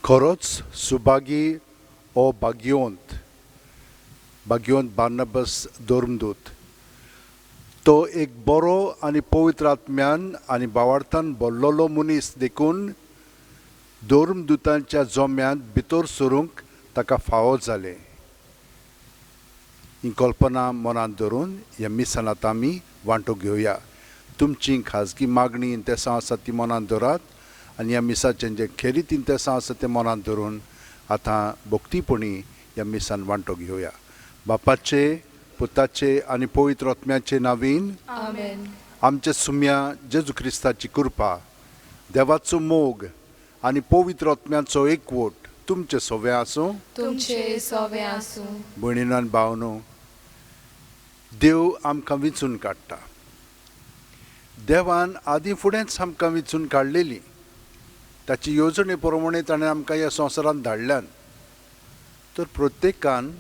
खरोच सुभागी ओ भाग्यवंत बार्नबास दोर्मदूत तो एक बरो आनी पवित्र आत्म्यान आनी भावार्थान भरलोलो मनीस देखून दोर्मदूतांच्या जोम्यांत भितर सरूंक ताका फावो जालें. ही कल्पना मनांत धरून ह्या मिसानांत आमी वांटो घेवया. तुमची खाजगी मागणी इंतेसां आसा ती मनांत धरात आनी ह्या मिसाचें जें खेरीत इंतेसां आसा तें मनांत धरून आतां भोक्तीपणी ह्या मिसान वांटो घेवया. बापाचे, पुताचे आनी पवित्र आत्म्याचे नांवीन आमेन. आमचे सुम्या जेजू क्रिस्ताची कृपा, देवाचो मोग आनी पवित्र आत्म्याचो एकवट तुमचे सवे आसूं. तुमचे सवे आसूं. भयणीनो आनी भावनो, देव आमकां विंचून काडटा. देवान आदीं फुडेंच आमकां विंचून काडलेली. ताची येवजणे प्रमाणे ताणें आमकां ह्या संवसारांत धाडल्यान. तर प्रत्येकान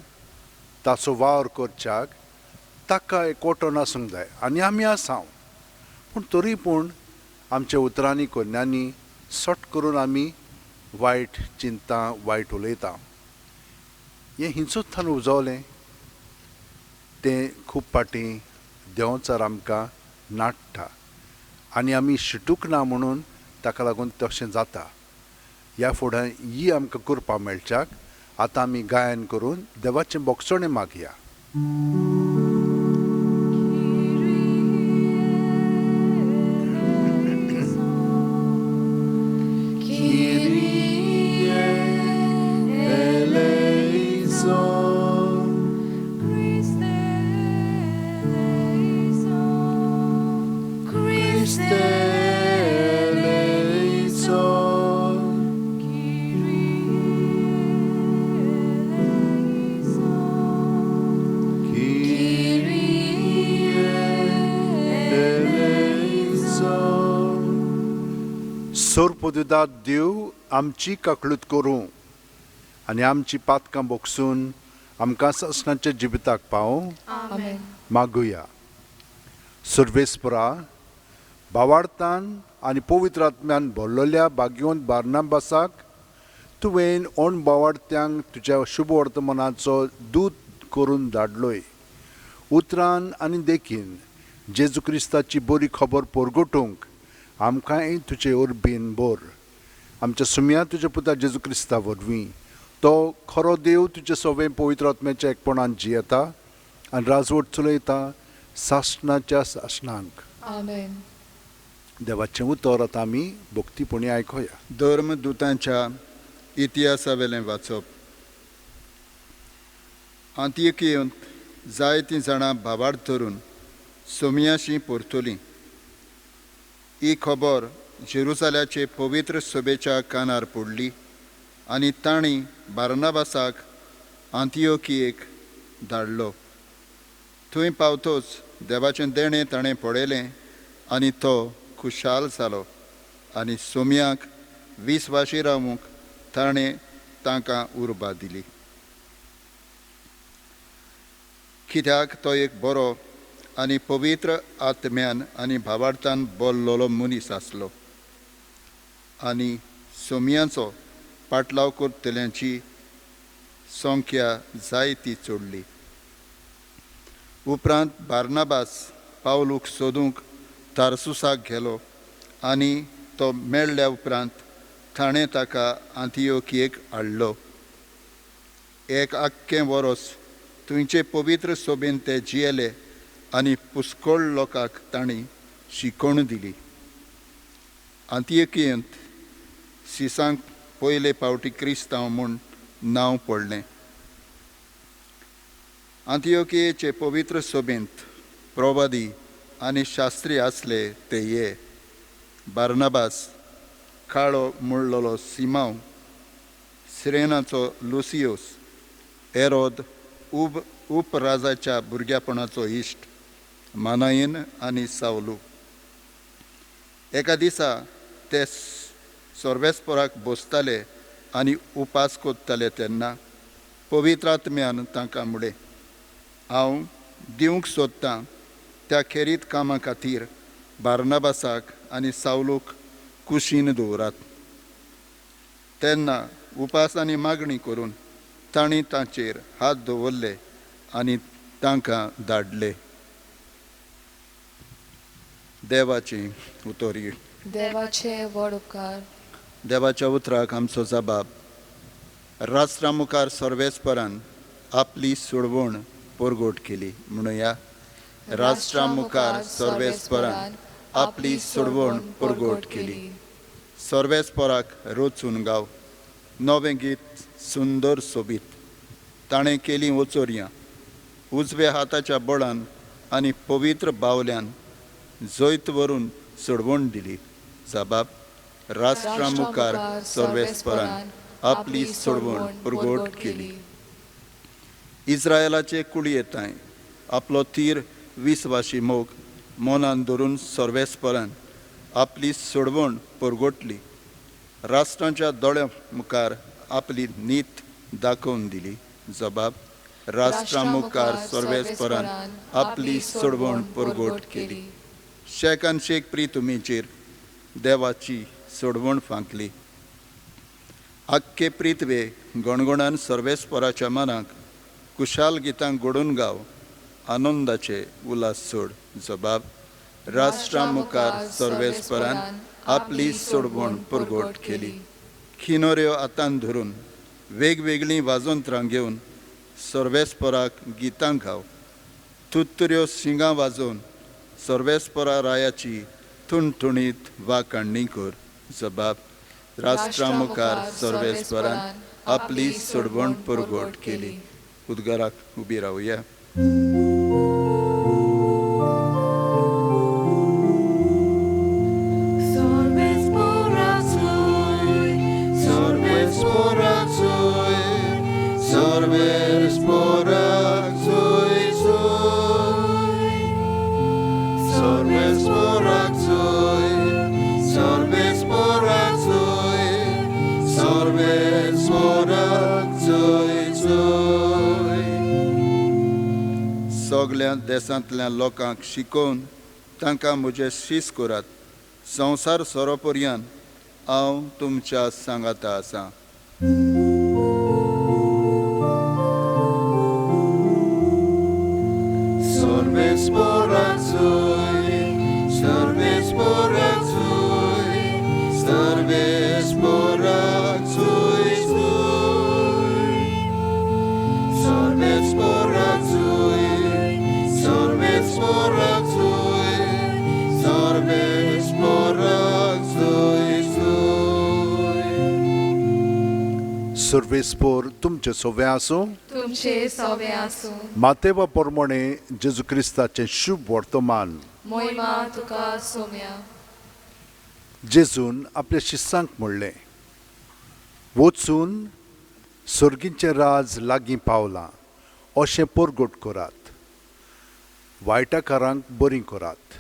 ताचो वावर करच्याक ताका एकवटो आसूंक जाय आनी आमी आसांव. पूण तरी पूण आमच्या उतरांनी कोन्यांनी सट करून आमी वायट चिंता वायट उलयता. हें हिंचुत्थान उजवलें तें खूब पाटी देंवचार आमकां नाडटा आनी आमी शिटूक ना म्हणून ताका लागून तशें जाता. ह्या फुडें ही आमकां कृपा मेळच्याक आतां आमी गायन करून देवाचें बोगसणें मागया. सोरपोदिदाद देव आमची काकळूत करूं आनी आमची पातकां बोगसून आमकां ससनाच्या जिविताक पावूं. आमेन. मागुया. सर्वेस्परा, भावार्थान आनी पवित्र आत्म्यान भरलेल्या भाग्यवंत बार्नबासाक तुवें ओण भावार्थ्यांक तुज्या शुभ वर्तमानाचो दूत करून धाडलोय. उतरान आनी देखीन जेजू क्रिस्ताची बरी खबर परगटूंक आमकांय तुजे ओरबीन बोर. आमच्या सुम्या तुज्या पुता जेजू क्रिस्ता वरवीं तो खरो देव तुजे सवे पवित्र आत्म्याच्या एकपणान जियेता आनी राजवट चलयता सासणाच्या सासणांक. आमेन. देवाचें उतर आतां आमी भोक्तीपणी आयकोया. धर्मदूतांच्या इतिहासा वेलें वाचप. अंत्योकियेंत जायतीं जाणां भावार्थ धरून सोमयाशी परतुलीं. ही खबर जेरुसाल्याचे पवित्र सभेच्या कानार पडली आनी तांणी बार्नबासाक अंत्योकियेक धाडलो. थंय पावतोच देवाचें देणें ताणें पळयलें आनी तो खुशाल जालो आनी सोमयाक विस्वाशी रावूंक ताणें तांकां उर्बा दिली. कित्याक तो एक बरो आनी पवित्र आत्म्यान आनी भावार्थान बोल्लोलो मनीस आसलो आनी सोमयाचो पाटलाव करतल्यांची संख्या जायती चडली. उपरांत बार्नबास पावलूक सोदूंक तारसुसाक गेलो आनी तो मेळ्ळ्या उपरांत ताणें ताका अंत्योकियेक हाडलो. एक आख्खें वरोस थंयचे पवित्र सोबेन ते जियेले आनी पुस्कोळ लोकांक तांणी शिकवण दिली. अंत्योकियेंत सिसांक पयले फावटी क्रिस्तांव म्हूण नांव पडलें. अंत्योकियेचे पवित्र सोबेंत प्रवादी आनी शास्त्री आसले ते हे: बार्नबास, काळो म्हणलोलो सिमांव, सिरेनाचो लुसियोस, हेरोद उपराजाच्या भुरग्यापणाचो इश्ट, मानायन आनी सावलू. एका दिसा ते सोर्बेस्पोराक बसताले आनी उपास कोत्ताले तेन्ना पवित्र आत्म्यान तांकां म्हणलें, हांव दिवंक सोदतां त्या खेरीत कामा खातीर बार्नबासाक आनी सावलूक कुशीन दवरात. तेन्ना उपास आनी मागणी करून तांणी तांचेर हात दवरले आनी तांकां धाडले. देवाची उतोरी. देवाचे व्हड उपकार. देवाच्या उतराक आमचो जबाब. राष्ट्रा मुखार सर्वेस्परान आपली सोडवण परगोट केली. म्हणुया, राष्ट्रा मुखार सर्वेस्परान आपली सोडवण परगोट केली. सर्वेस्पराक रोचून गाव. नवें गीत सुंदर सोबीत. ताणें केली ओचोरयां उजव्या हाताच्या बळान आनी पवित्र बावल्यान जैत व्हरून सोडवण दिली. जबाब. राष्ट्रा मुखार सर्वेस्परान आपली सोडवण परगोट केली. इस्रायलाचे कुडयेंताय आपलो तीर विस्वाशी मोग मनान धरून सर्वेस्परान आपली सोडवण परगोटली. राष्ट्रांच्या दोळ्या मुखार आपली नीत दाखोवन दिली. जबाब. राष्ट्रा मुखार सर्वेस्परान आपली सोडवण परगोट केली. शेकान शेक प्रितुमीचेर देवाची सोडवण फांकली. आख्खे प्रितवे गणगणान सर्वेस्पराच्या मनाक कुशाल गितांक घडोवन गाव. आनंदाचे उल्हास सोड. जबाब. राष्ट्रा मुखार सर्वेस्परान आपली सोडवण परगोट केली. खिनोऱ्यो हातान धरून वेगवेगळीं वाजोंत्रां घेवन सर्वेस्पराक गितां गाव. तुत्तुऱ्यो सिंगां वाजोवन सर्वेस्परा रायाची ठुणठुणीत वाखाणणी कर. जबाब. राष्ट्रा मुखार सर्वेस्परान आपली सोडवण परगोट केली. उद्गाराक उबी रावया. सगळ्या देशांतल्या लोकांक शिकोवन तांकां म्हजें शीस करात. संवसार सोरोपर्यंत हांव तुमच्या सांगाता आसां. सर्वेस्पोर तुमचे सोवे आसूं. तुमचे सवे आसूं. मातेवा प्रमाणे जेजू क्रिस्ताचे शुभ वर्तमान. मोहिमा तुका सोम्या. जेजून आपल्या शिस्सांक म्हणलें, वचून सर्गींचें राज लागीं पावलां अशें परगोट करात. वायटाकारांक बरीं करात.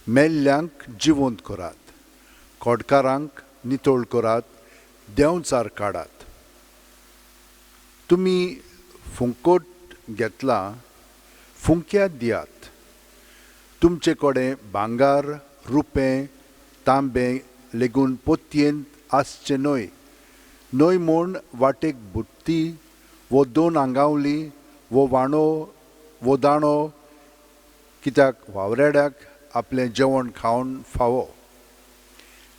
मेल्ल्यांक जिवंत करात. खोडकारांक नितळ करात. देंवचार काडात. तुमी फुंकोट घेतला, फुंक्यात दियात. तुमचे कडेन भांगार, रुपें, तांबें लेगून पोतयेंत आसचें न्हय. न्हय म्हूण वाटेक बुट्टी वो 2 आंगावली वो वांडो वो दाणो, कित्याक वावरेड्याक आपलें जेवण खावन फावो.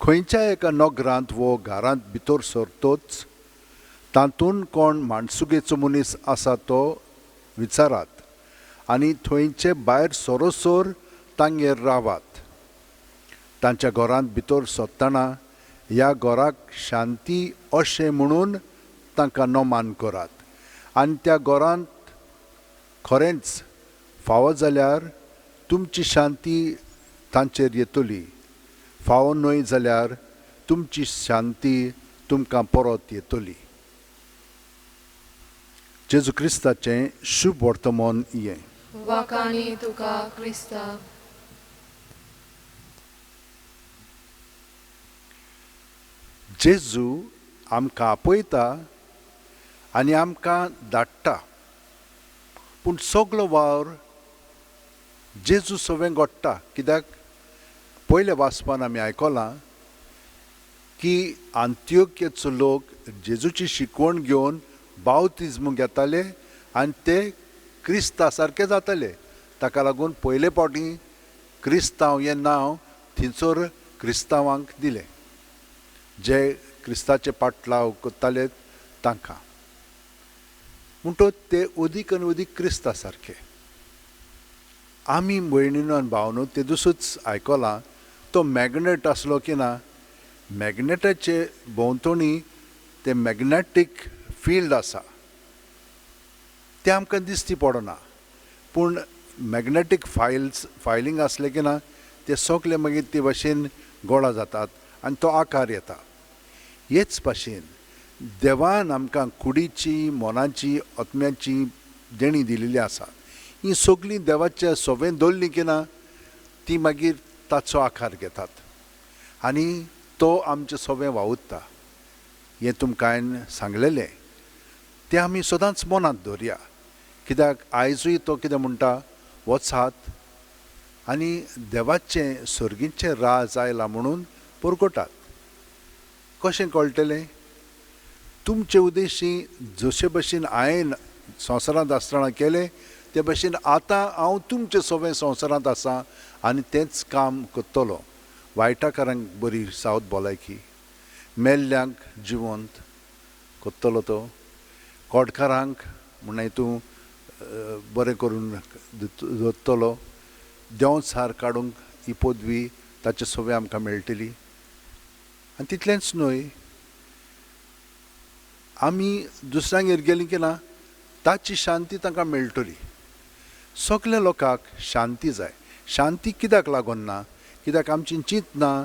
खंयच्याय एका नोगरांत वो घरांत भितर सरतोच तातूंत कोण माणसुगेचो मनीस आसा तो विचारात, आनी थंयचे भायर सरोसोर तांगेर रावात. तांच्या घरांत भितर सरतना ह्या घराक शांती अशें म्हणून तांकां नोमान करात. आनी त्या घरांत खरेंच फावो जाल्यार तुमची शांती तांचेर येतली. फावो न्हय जाल्यार तुमची शांती तुमकां परत येतली. जेजू क्रिस्ताचें शुभ वर्तमान हें. वाकानी तुका क्रिस्ता. जेजू आमकां आपयता आनी आमकां धाडटा, पूण सगलो वावर जेजू सवें घडटा. कित्याक पयल्या वाचपान आमी आयकलां की अंत्योक्येचो लोक जेजूची शिकवण घेवन बावतिज्म घेताले आनी ते क्रिस्ता सारके जाताले. ताका लागून पयले फावटी क्रिस्तांव हें नांव थंयसर क्रिस्तांवांक दिलें, जे क्रिस्ताचे पाटलाव करताले तांकां. म्हणटच ते अदीक आनी अदीक क्रिस्ता सारके. आमी भयणीनो आनी भावनो ते दिसूच आयकलां तो मॅग्नेट आसलो की ना, मॅग्नेटाचे भोंवतणी ते मॅग्नेटीक फिल्ड आसा ते आमकां दिसती पडना, पूण मॅग्नेटीक फायलींग असलें की ना ते सगळे मागीर ते भाशेन गोळा जातात आनी तो आकार येता. हेच भाशेन देवान आमकां कुडीची, मोनाची, आत्म्याची देणी दिलेली आसा. ही सगळीं देवाच्या सोबेन दवरली की ना ती मागीर ताचो आकार घेतात आनी तो आमचे सोबें वावुरता. हें तुमकां हांवें सांगलेलें तें आमी सदांच मनांत दवरया, कित्याक आयजूय तो कितें म्हणटा, वचात आनी देवाचें सर्गीचें राज आयलां म्हणून परगटात. कशें कळटलें? तुमचे उद्देशी जशे भशेन हांवें संवसारांत आसतना केलें ते भशेन आतां हांव तुमचे सोबें संवसारांत आसां आनी तेंच काम करतलो. वायटाकारांक बरी सावध भलायकी, मेल्ल्यांक जिवंत करतलो तो, कोडकारांक म्हण हितूं बरें करून दवरतलो. देंवचार काडूंक ही पदवी ताचे सोबें आमकां मेळटली. आनी तितलेंच न्हय, आमी दुसऱ्यांगेर गेलीं की ना ताची शांती तांकां मेळटली. सगल्या लोकांक शांती जाय. शांती कित्याक लागून ना? कित्याक आमची चिंत ना,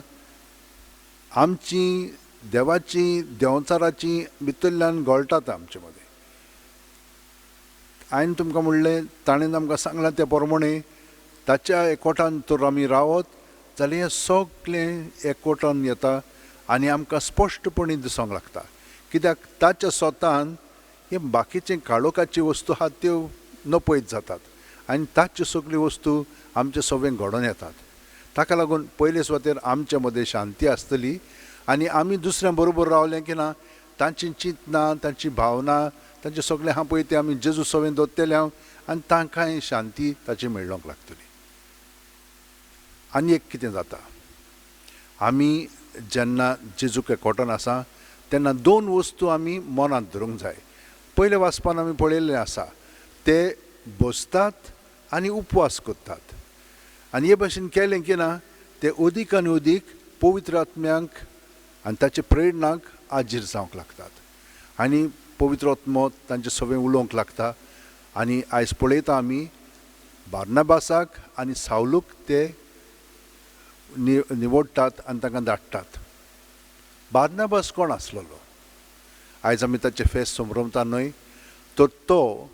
आमची देवाची देंवचाराची भितरल्यान गळटात आमचे मदें. हांवें तुमकां म्हणलें, ताणें आमकां सांगलां ते प्रमाणे ताच्या एकवटान तर आमी रावत जाल्यार हें सगळें एकवटान येता आनी आमकां स्पश्टपणी दिसूंक लागता. कित्याक ताच्या स्वतान हे बाकीचे काळोखाची वस्तू आहात त्यो नपयत जातात आनी ताच्यो सगळ्यो वस्तू आमचे सोबें घडोवन येतात. ताका लागून पयले सुवातेर आमचे मदें शांती आसतली आनी आमी दुसऱ्या बरोबर रावलें की ना तांची चिंतना, तांची भावना, तांचें सगळें आहा पळय तें आमी जेजू सोबें दवरतले आनी तांकांय शांती ताची मेळोंक लागतली. आनी एक कितें जाता, आमी जेन्ना जेजूक एकवटान आसा तेन्ना दोन वस्तू आमी मनांत धरूंक जाय. पयले वाचपान आमी पळयल्लें आसा, ते बसतात आनी उपवास करतात. आनी हे भाशेन केलें की ना ते अदीक आनी अदीक पवित्र आत्म्यांक आनी ताचे प्रेरणाक आजीर जावंक लागतात आनी पवित्र आत्मो तांचे सोबें उलोवंक लागता. आनी आयज पळयता आमी बार्नाबासाक आनी सावलूक ते निवडटात आनी तांकां धाडटात. बार्नाबास कोण आसलेलो? आयज आमी ताचे फेस्त संभ्रमता न्हय, तर तो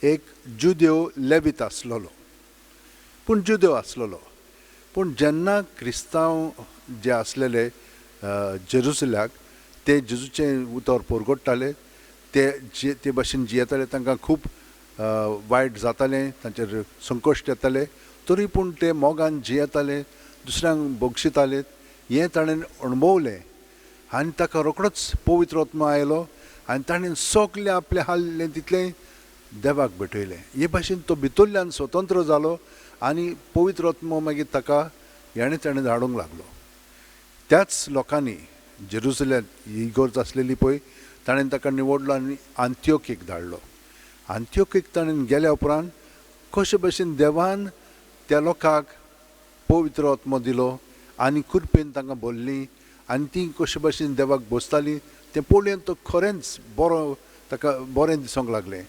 एक जुदेव लेवीत आसलेलो, पूण जुदेव आसलेलो. पूण जेन्ना क्रिस्तांव जे आसलेले जेरुसल्याक ते जेजूचें उतर परगडटाले, ते भाशेन जियेताले, तांकां खूब वायट जातालें, तांचेर संकश्ट येताले, तरी पूण ते मोगान जियेताले, दुसऱ्यांक बक्षिताले. हें ताणें अणभवलें आनी ताका रोखडोच पवित्र आत्मा आयलो आनी ताणें सगलें आपलें हाल्लें तितलें देवाक भेटयलें. हे भाशेन तो भितरल्यान स्वतंत्र जालो आनी पवित्र आत्मा मागीर ताका ताणें धाडूंक लागलो. त्याच लोकांनी जेरुसलेम ही इगोर्ज आसलेली पळय, ताणें ताका निवडलो आनी अंत्योकीक धाडलो. अंत्योकीक ताणें गेल्या उपरांत कशे भशेन देवान त्या लोकांक पवित्र आत्मा दिलो आनी कृपेन तांकां भरलीं आनी तीं कशे भशेन देवाक बसतालीं तें पळोवन तो खरेंच बरो ताका बरें दिसूंक लागलें.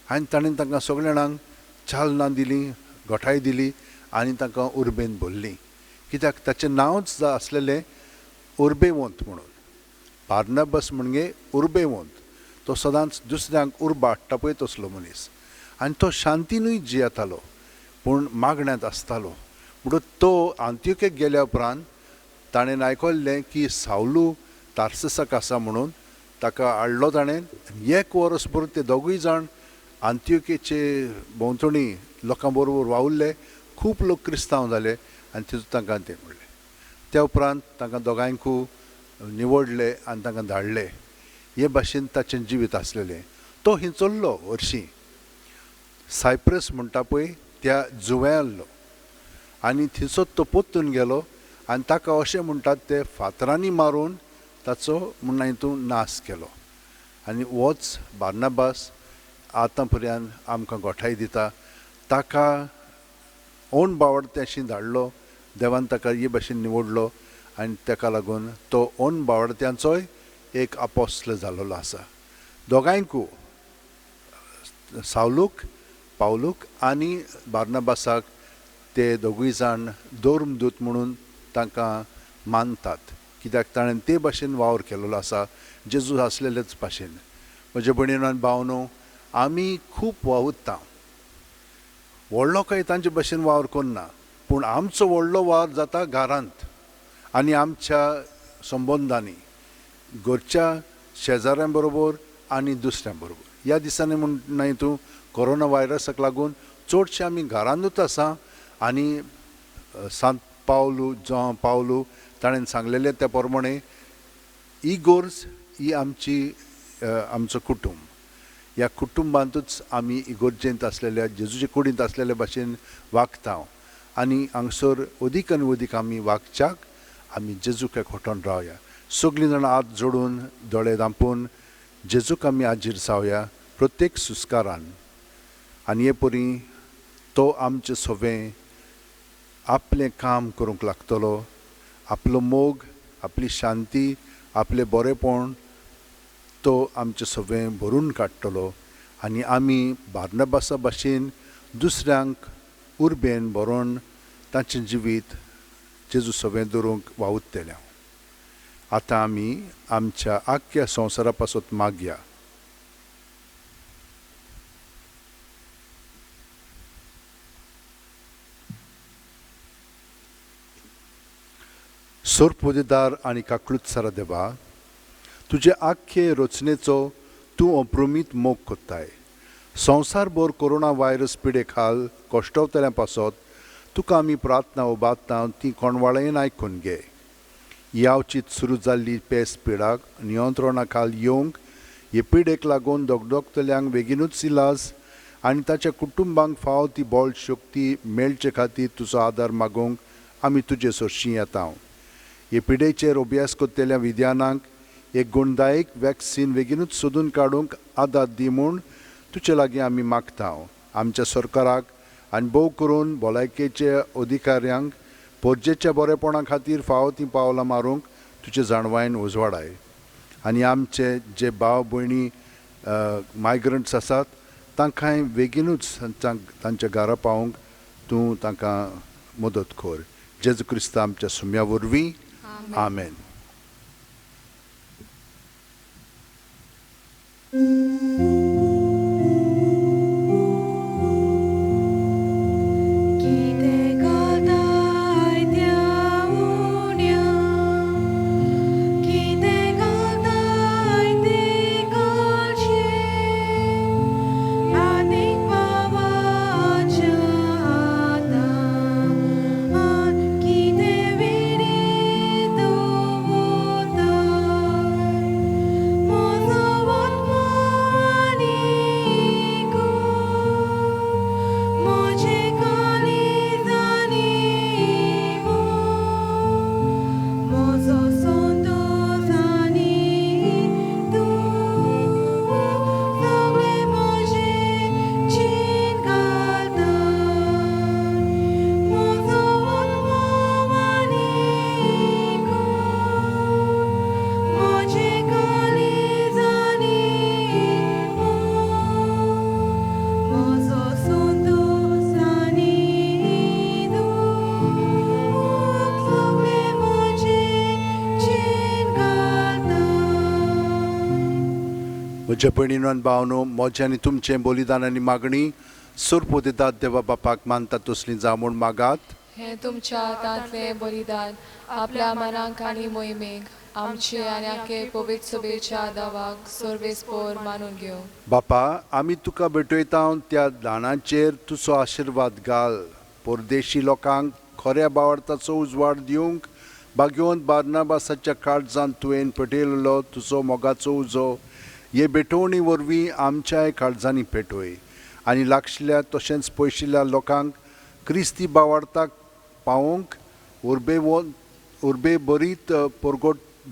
आनी ताणें तांकां सगळ्या जाणांक चालना दिली, घोटाय दिली आनी तांकां उर्बेन भरलीं. कित्याक ताचें नांवच आसलेलें उर्बेवंत म्हणून. बार्नबास म्हणजे उर्बेवंत. तो सदांच दुसऱ्यांक उर्बा हाडटा पळय तसलो मनीस. आनी तो शांतीनूय जियेतालो पूण मागण्यांत आसतालो. म्हणून तो अंत्योकेक गेल्या उपरांत ताणें आयकल्लें की सावलू तार्ससाक आसा म्हणून ताका हाडलो ताणें. 1 वर्स भर ते दोगूय जाण अंत्योकेचे भोंवतणी लोकां बरोबर वावुरले. खूब लोक क्रिस्तांव जाले आनी तितूंत तांकां तें म्हणलें. त्या उपरांत तांकां दोगांयकू निवडले आनी तांकां धाडले हे भाशेन ताचें जिवीत आसलेलें. तो ही चल्लो हरशीं सायप्रस म्हणटा पळय त्या जुंव्या आसलो आनी थंयसर तो पोत्तून गेलो आनी ताका अशें म्हणटात ते फातरांनी मारून ताचो म्हणना हितून नाश केलो. आनी होच बार्नाबास आतां पर्यंत आमकां गोठाय दिता. ताका ओन बावडत्याशी धाडलो देवान ताका हे भाशेन निवडलो आनी ताका लागून तो ओन बावडत्यांचोय एक अपोस्टल जाल्लो आसा. दोगांयकू सावलूक पावलूक आनी बार्नाबासाक ते दोगूय जाण धोर्मदूत म्हणून तांकां मानतात कित्याक ताणें ते भाशेन वावर केल्लो आसा जेजू आसलेलेच भाशेन. म्हजे भयणीनो आनी भावनो, आमी खूब वावुरता व्हडलो काही तांचे भाशेन वावर करना, पूण आमचो व्हडलो वावर जाता घरांत आनी आमच्या संबंदांनी घरच्या शेजाऱ्यां बरोबर आनी दुसऱ्यां बरोबर. ह्या दिसांनी म्हणना हितून कोरोना व्हायरसाक लागून चडशे आमी घरांतूच आसा आनी सांत पावलू ताणें सांगलेलें त्या प्रमाणे इगोर्ज ही आमचो कुटुंब. ह्या कुटुंबांतूच आमी इगोर्जेंत आसलेल्या जेजूचे कुडींत आसलेल्या भाशेन वागता आनी हांगसर अदीक आनी अदीक आमी वागच्याक आमी जेजूक खोटोन रावया. सगळीं जाणां हात जोडून दोळे धांपून जेजूक आमी आजीर जावया प्रत्येक सुस्कारान. आनी हे परी तो आमचें सवें आपलें काम करूंक लागतलो, आपलो मोग, आपली शांती, आपलें बरेंपण तो आमचें सवें भरून काडटलो आनी आमी बार्नबासा भाशेन दुसऱ्यांक उर्बेन बरोवन तांचें जिवीत जेजू सवें दवरूंक वावुरतले. आतां आमी आमच्या आख्या संवसारा पासत मागया. सोरपोदेदार आनी काकळुत्सारा देवा, तुजे आख्खे रचनेचो तूं अप्रुमीत मोग कोत्ताय. संवसारभर कोरोना व्हायरस पिडे खाल कोश्टवतल्या पासत तुका आमी प्रार्थना उबारता ती कोणवाळेन आयकून घे. यावचीत सुरू जाल्ली पेस पिडाक नियंत्रणा खाल येवंक हे पिडेक लागून दोगदोगतल्यांक बेगीनूच इलाज आनी ताच्या कुटुंबांक फाव ती बोळ शक्ती मेळचे खातीर तुजो आदार मागूंक आमी तुजे सरशीं येता. हे पिडेचेर अभ्यास कोत्तेल्या विद्यानांक एक गुणदायक वॅक्सीन बेगीनूच सोदून काडूंक आदार दी म्हूण तुजे लागीं आमी मागता. आमच्या सरकाराक आनी भोव करून भलायकेचे अधिकाऱ्यांक पोरजेच्या बरेपणा खातीर फाव ती पावलां मारूंक तुजे जाणवायेन उजवाडाय. आनी आमचे जे भाव भयणी मायग्रंट्स आसात तांकांय बेगीनूच तांच्या घरा पावूंक तूं तांकां मदत कर. जेजू क्रिस्त आमच्या सुम्या वरवीं आमेन. म्हज्या भयणीनो आनी भावनो, म्हजें आनी तुमचें बलिदान आनी मागणी सोरपोदेदार देवा बापाक मानता तसलीं जावं म्हूण मागात. हे तुमच्या हातांतले बलिदान आपल्या मनाक आनी मोहिमेक आमचे आनी आख्खे पवित्र सभेच्या दावाक सर्वेस्पोर मानून घेवं. बापा, आमी तुका भेटयता त्या दानाचेर तुजो आशिर्वाद घाल. परदेशी लोकांक खऱ्या बावडताचो उजवाड दिवंक भाग्यवंत बार्नाबासाच्या काळजांत तुवें पेटयलेलो तुजो मोगाचो उजो हे भेटोवणी वरवीं आमच्याय काळजांनी पेटोय आनी लागशिल्ल्या तशेंच पयशिल्ल्या लोकांक क्रिस्ती बावार्थाक पावोवंक उर्बे बरीत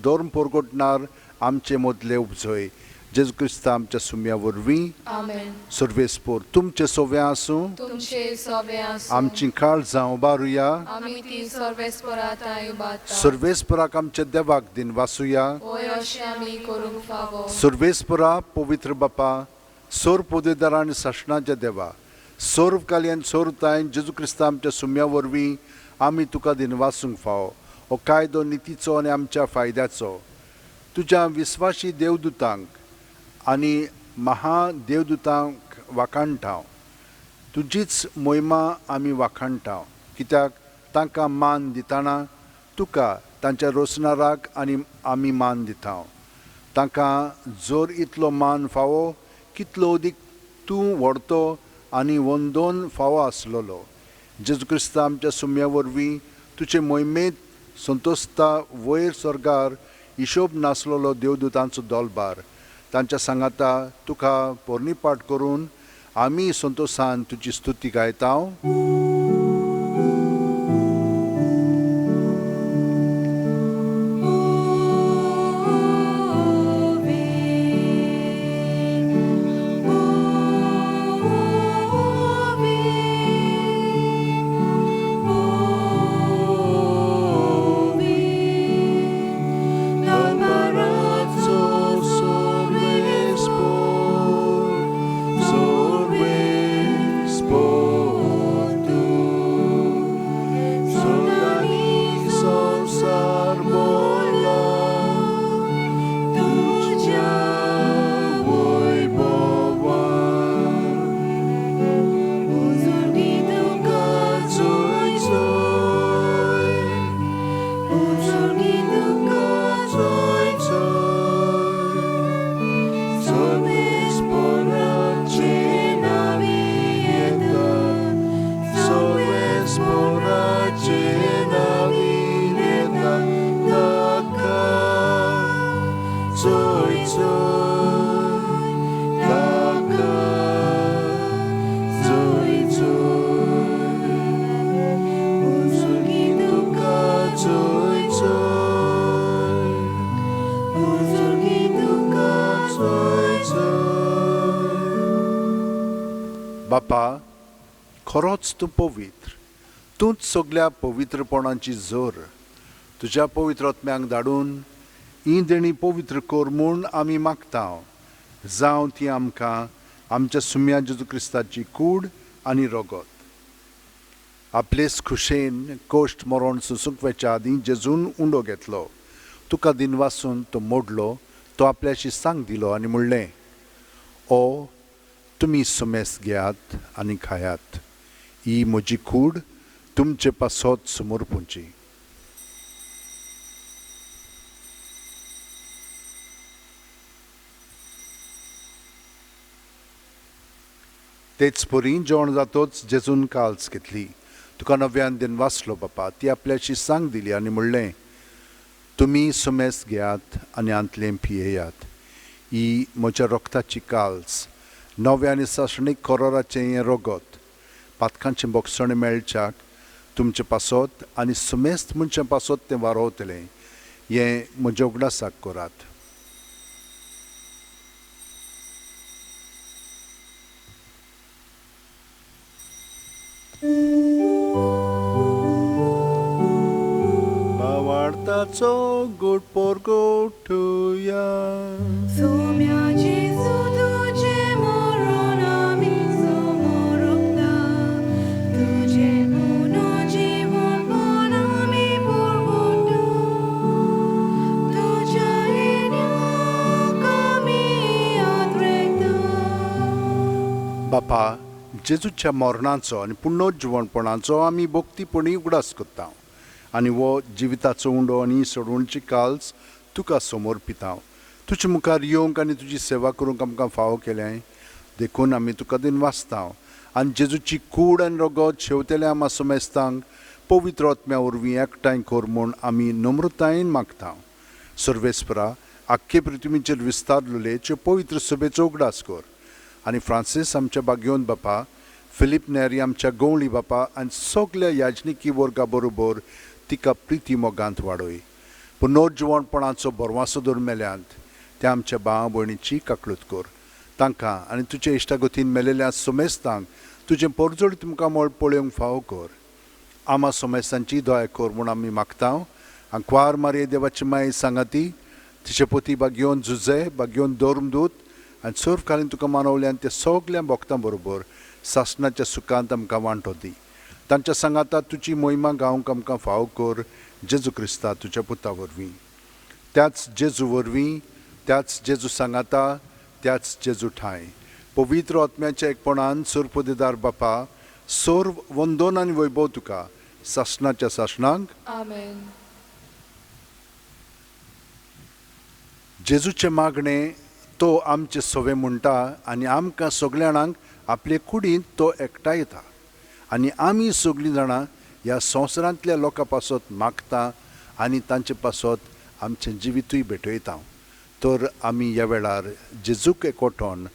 धर्म परगोटणार आमचे मदले उपजय. जेजू क्रिस्ता आमच्या सुम्या वरवीं आमेन. सर्वेस्पोर तुमचे सोवे आसूं, तुमचे सोवे आसूं. आमची काळजां उबारुया, आमी ती सर्वेस्पराताय उबारता. सर्वेस्पराक आमच्या देवाक दिन वासुया. ओय अशें आमी करूंक फावो. सर्वेस्परा पवित्र बापा, सोर पोदेदारा आनी सासणाच्या देवा, सोर्व काल्यान सोरतायन जेजू क्रिस्ता आमच्या सुम्या वरवीं आमी तुका दिन वासूंक फावो. हो कायदो नितीचो आनी आमच्या फायद्याचो. तुज्या विस्वाशी देवदूतांक आनी महादेवदूतांक वाखाणटाव. तुजीच मोहिमा आमी वाखाणटाव, कित्याक तांकां मान दितना तुका तांच्या रोसणाराक आनी आमी मान दिताव. तांकां जोर इतलो मान फावो कितलो अदीक तूं व्हरतो आनी वंदोन फावो आसलेलो. जेजू क्रिस्ता आमच्या सुम्या वरवीं तुजे मोहिमेंत संतोसता वयर स्वर्गार हिशोब नासलेलो देवदूतांचो दोलबार तांच्या सांगाता तुका पोरणी पाठ करून आमी संतोशान तुजी स्तुती गायताव. बापा, खरोच तूं पवित्र, तूंच सगळ्या पवित्रपणाची जोर. तुज्या पवित्र आत्म्यांक धाडून ही देणी पवित्र कर म्हूण आमी मागताव. जावं ती आमकां आमच्या सुम्या जेजू क्रिस्ताची कूड आनी रगत. आपलेच खुशेन कोश्ट मरण सुसूंक वेच्या आदीं जेजून उंडो घेतलो. तुका दिन वासून तो मोडलो, तो आपल्याशी सांग दिलो आनी म्हणलें, ओ तुमी सुमेस घेयात आनी खायात. ही म्हजी कूड तुमचे पासत समोर पोंची. तेच परी जेवण जातोच जेजून काल्स घेतली. तुका नव्यान दिन वाचलो बापा. ती आपल्याशी सांग दिली आनी म्हणलें, तुमी सुमेस घेयात आनी आंतलें पियेयात. ही म्हज्या रक्ताची काल्स, नव्या आनी सासणीक कोरोराचें हें रगत, पातकांचें बोगसण मेळच्याक तुमचे पासत आनी सुमेस्त मनशां पासत तें वारोवतलें. हें म्हज्या उगडासाक करात. बावार्थाचो गोड परगोटुया. बापा, जेजूच्या मरणाचो आनी पुनरुज्जीवनपणाचो आमी भक्तीपणी उगडास करता आनी वो जिविताचो उंडो आनी सोडवणची काल्स तुका समर्पितां. तुजे मुखार येवंक आनी तुजी सेवा करूंक आमकां फावो केलें देखून आमी तुका दिन वाचता. आनी जेजूची कूड आनी रगत शेवतेल्या आमा सुमेस्तांक पवित्र आत्म्या वरवीं एकठांय कर म्हूण आमी नम्रतायेन मागता. सर्वेस्परा आख्खे पृथ्वीचेर विस्तारलेल्यो पवित्र सभेचो उगडास कर. आनी फ्रांसीस आमच्या बागयोन बापा, फिलीप नेरी आमच्या गवळी बापा आनी सगल्या याजनिकी वर्गा बरोबर तिका प्रिती मोगांत वाडय. पुनर्जीवणपणाचो बरवासो दरमेल्यांत त्या आमच्या भावा भयणीची काकळूत कर. तांकां आनी तुजे इश्टागतीन मेलेल्या सोमेस्तांक तुजें परजोड तुमकां मोळ पळोवंक फावो कर. आमा सोमेस्तांची दया कर म्हूण आमी मागता. आंकवार मारये देवाची माय सांगाती, तिचे पती बागयोन झुजे, बागयोन दोरमदूत आनी सर्व घालीन तुका मानवल्यान त्या सगल्या भक्तां बरोबर सासणाच्या सुखांत आमकां वांटो दी. तांच्या सांगाता तुजी मोहिमा गावंक आमकां फावो कर. जेजू क्रिस्ता तुज्या पुता वरवीं. त्याच जेजू वरवीं, त्याच जेजू सांगाता, त्याच जेजू ठाय पवित्र आत्म्याच्या एकपणान सुरपदेदार बापा, सर्व वंदन आनी वैभव तुका सासणाच्या सासणांक. आमेन. जेजूचे मागणे तो आमचे सवे म्हणटा आनी आमकां सगळ्या जाणांक आपले कुडींत तो एकठांय येता. आनी आमी सगळीं जाणां ह्या संवसारांतल्या लोकां पासत मागता आनी तांचे पासत आमचें जिवितूय भेटयता. तर आमी ह्या वेळार जेजूक एकवटोन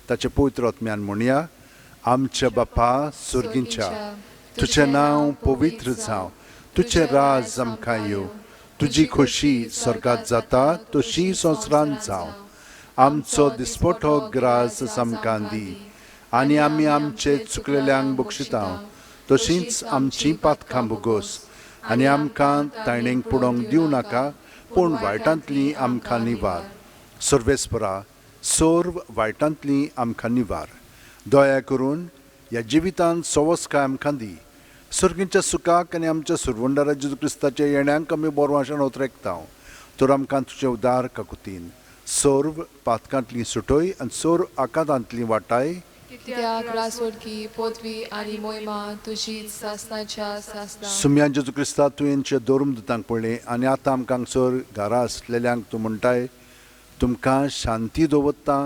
ताचे पवित्र आत्म्यान म्हणया. आमच्या बापा सुर्गींच्या, तुजें नांव पवित्र जावं, तुजें राज आमकां येवं, तुजी खोशी स्वर्गांत जाता तशी संवसारांत जावं. आमचो दिसपटो ग्रास आमकां दी आनी आमी आमचे चुकलेल्यांक बक्षिता तशींच आमचीं पातकां भोगोस आनी आमकां तायणेक पडोवंक दिवं नाका, पूण वायटांतलीं आमकां निवार. सर्वेस्परा सर्व वायटांतलीं आमकां निवार. दया करून ह्या जिवितांत सवस्काय आमकां दी. सर्गीच्या सुखाक आनी आमच्या सुरवंडारा जेजू क्रिस्ताच्या येण्याक आमी बोरवाशान उतरेकता. तर आमकां तुजें उदार काकुतीन सर्व पातकांतलीं सुटय आनी सर्व आकांतांतलीं वाटाय. कित्याक रासोडकी, पदवी आनी मोहिमा तुजीच सासणाच्या सासणां. सुम्या जेजू क्रिस्ता तुवेंच्या दोरमदुतांक पळय आनी आतां आमकां हांगसर घरा आसलेल्यांक तूं म्हणटाय, तुमकां शांती दवरता,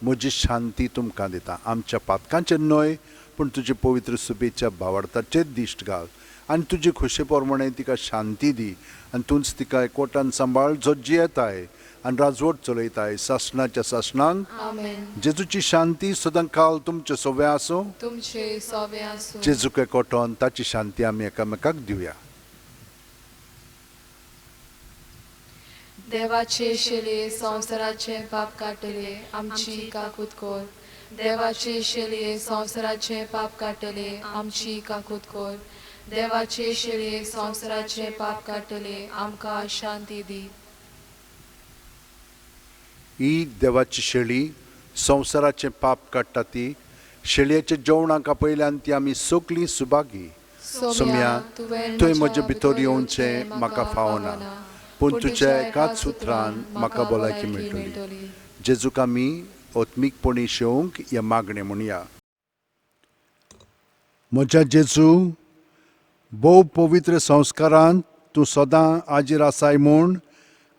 म्हजी शांती तुमकां दिता. आमच्या पातकांचेर न्हय पूण तुजे पवित्र सुबेच्या भावार्थाचेर दिश्ट घाल आनी तुजे खोशे प्रमाणे तिका शांती दी आनी तूंच तिका एकवटान सांबाळ जो जियेताय आनी राजवट चलयताय सासणाच्या सासणांक. आमेन. जेजूची शांती सदां काल तुमचे सोबे आसूं. तुमचे सोबे आसूं. जेजूक एकवटोन ताची शांती आमी एकामेकाक दिवया. देवाचे शेले संवसाराचे पाप काटले आमची काकूत कोर. देवाचे शेले संवसाराचे पाप काटले आमची काकूत कोर. देवाचे शेले संवसाराचे पाप काटले आमकां शांती दी. ही देवाची शेळी संवसाराचें पाप काडटा ती. शेळयेच्या जेवणाक आपयल्यान ती आमी सगळीं सुभागी. सोम्या तुवें म्हजे भितर येवचें म्हाका फावना, पूण तुज्या एकाच सुत्रान म्हाका भलायकी मेळटली. जेजूक आमी ओत्मीकपणी शेवंक ह्या मागणें म्हणया. म्हज्या जेजू, भोव पवित्र संस्कारांत तूं सदां हाजीर आसाय म्हूण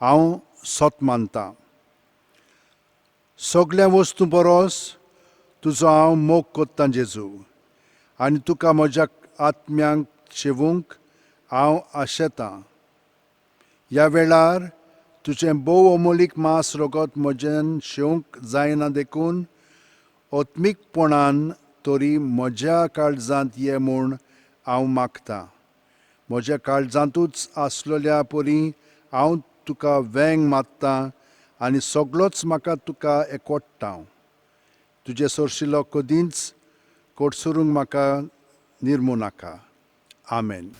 हांव सोत मानतां. सगळ्या वस्तू परस तुजो हांव मोग कोत्तां जेजू, आनी तुका म्हज्या आत्म्यांक शेवूंक हांव आशेतां. ह्या वेळार तुजें भोव अमोलीक मांस रगत म्हज्यान शेवंक जायना देखून ओत्मीकपणान तरी म्हज्या काळजांत ये म्हूण हांव मागतां. म्हज्या काळजांतूच आसलेल्या परी हांव तुका वेंग मात्तां आनी सगळोच म्हाका तुका एकवटटा. तुजे सोरशिल्लो कदींच कोडसरूंक म्हाका निर्मू नाका. आमेन.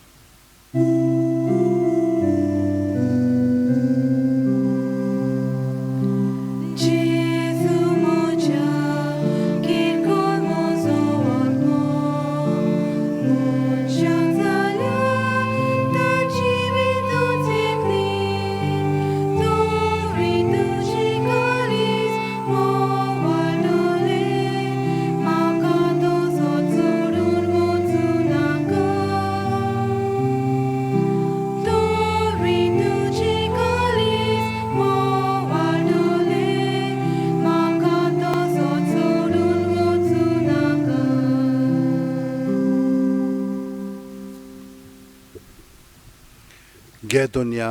घे दुनिया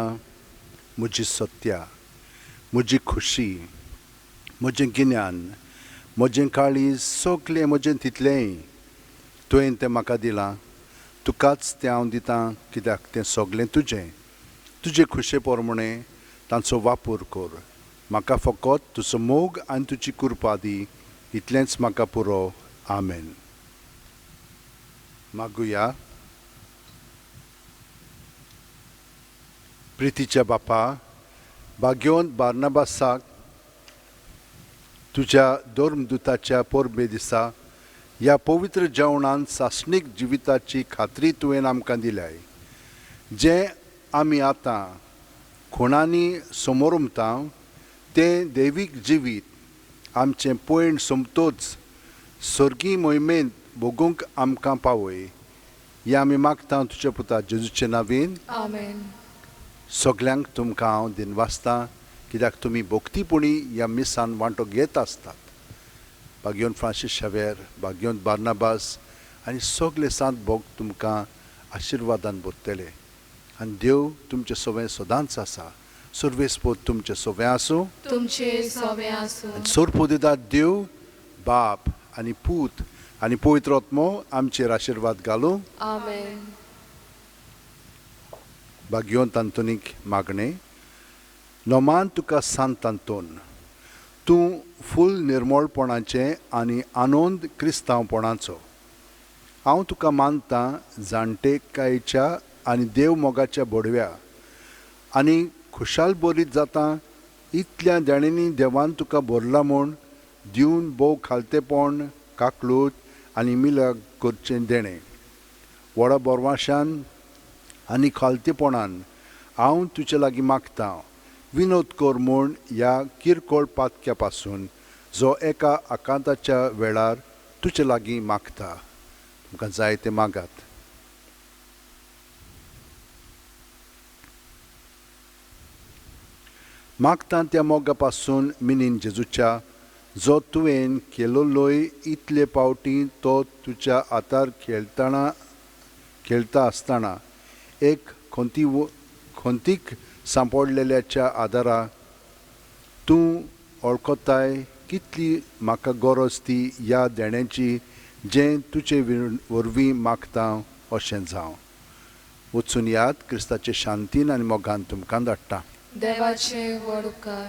म्हजी सत्या, म्हजी खुशी, म्हजें गिन्यान, म्हजें काळीज, सगलें म्हजें तितलेंय तुवें तें म्हाका दिलां. तुकाच तें हांव दितां, कित्याक तें सगलें तुजें. तुजे खुशे पोरमणें तांचो वापर कर. म्हाका फकत तुजो मोग आनी तुजी कृपा दी. इतलेंच म्हाका पुरो. आमेन. मागुया. प्रितीच्या बापा, भाग्यवंत बार्नाबासाक तुज्या धर्मदुताच्या परबे दिसा ह्या पवित्र जेवणान सासणीक जिविताची खात्री तुवें आमकां दिल्याय. जें आमी आतां खुणांनी समोर उमतां तें दैवीक जिवीत आमचें पयण सोमतोच सर्गी मोहिमेंत भोगूंक आमकां पावय. हें आमी मागतां तुज्या पुता जेजूचे नांवेन. आमेन. सगल्यांक तुमकां हांव दिनवासतां, कित्याक तुमी भोक्तीपणी ह्या मिसान वांटो घेत आसतात. भाग्यवंत फ्रांसीस शावेर, भाग्यवंत बार्नाबास आनी सगले सांत भोग तुमकां आशिर्वादान भरतले. आनी देव तुमचें सवें सदांच आसा. सर्वेस्पोत तुमचें सवें आसूं. तुमचे सवें आसूं. सोरपोदिदार देव बाप आनी पूत आनी पवित्र आत्मो आमचेर आशिर्वाद घालूं. आमेन. भाग्यवंत आंतोनीक मागणें. नोमान तुका सांत आंतोन, तूं फूल निर्मळपणाचें आनी आनंद क्रिस्तांवपणाचो. हांव तुका मानतां जाणटेकायेच्या आनी देव मोगाच्या बडव्या आनी खुशाल बरीत जाता इतल्या देणेनी देवान तुका भरला म्हूण दिवन भोव खालतेपण, काकलूट आनी मिलाग करचें देणें. व्हडा बोरवाशान आनी खालतेपणान हांव तुजे लागीं मागतां. विनोद कर म्हूण ह्या किरकोळ पातक्या पासून जो एका आकांताच्या वेळार तुजे लागीं मागता. तुमकां जाय तें मागात. मागतां त्या मोगा पासून मिनीन जेजूच्या, जो तुवें केलोलोय इतले पावटी तो तुज्या हातार खेळटा आसतना एक खोंतीक सांपडलेल्याच्या आदारा तूं वळखताय कितली म्हाका गरज ती ह्या देण्याची, जें तुजे वरवीं मागतां अशें जावं. वचून याद. क्रिस्ताचे शांतीन आनी मोगान तुमकां धाडटा. देवाचे व्हड उपकार.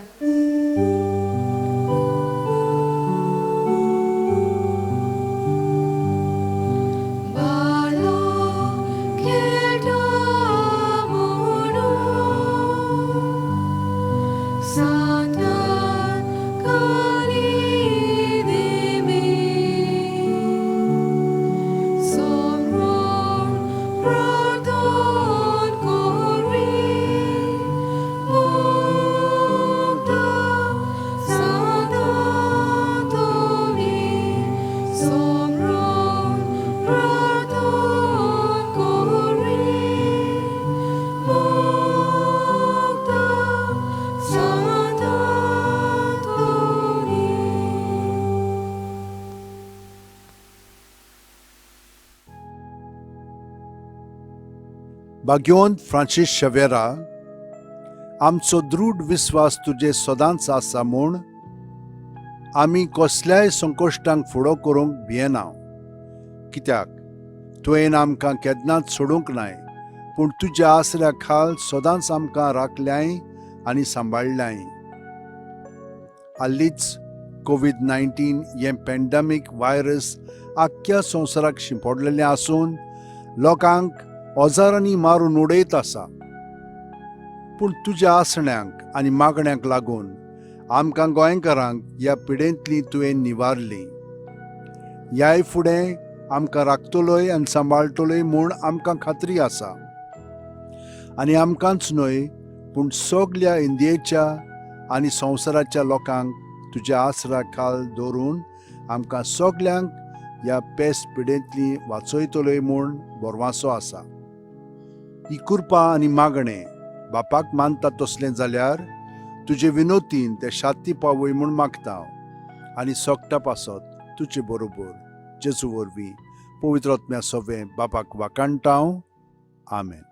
भाग्यवंत फ्रांसीस शावेरा, आमचो दृढ विस्वास तुजे सदांच आसा म्हूण आमी कसल्याय संकश्टांक फुडो करूंक भियेना. कित्याक तुवें आमकां केन्नाच सोडूंक नाय, पूण तुज्या आसऱ्या खाल सदांच आमकां राखल्याय आनी सांबाळल्याय. हालींच कोविड-19 हें पॅन्डेमीक वायरस आख्ख्या संवसाराक शिंपडलेलें आसून लोकांक ओजारांनी मारून उडयत आसा. पूण तुज्या आसण्यांक आनी मागण्यांक लागून आमकां गोंयकारांक ह्या पिडेंतली तुवें निवारली. ह्याय फुडें आमकां राखतलोय आनी सांबाळटलोय म्हूण आमकां खात्री आसा. आनी आमकांच न्हय, पूण सगल्या इंडियेच्या आनी संवसाराच्या लोकांक तुज्या आसरा खाल दवरून आमकां सगल्यांक ह्या पेस्त पिडेंतली वाचयतलोय म्हूण बोरवांसो आसा. ही कृपा आनी मागणें बापाक मानता तसलें जाल्यार तुजे विनोतीन ते शांती पावय म्हूण मागता. आनी सोगटा पासत तुजे बरोबर जेजू वरवीं पवित्र आत्म्या सवें बापाक वाकाणटा. आमेन.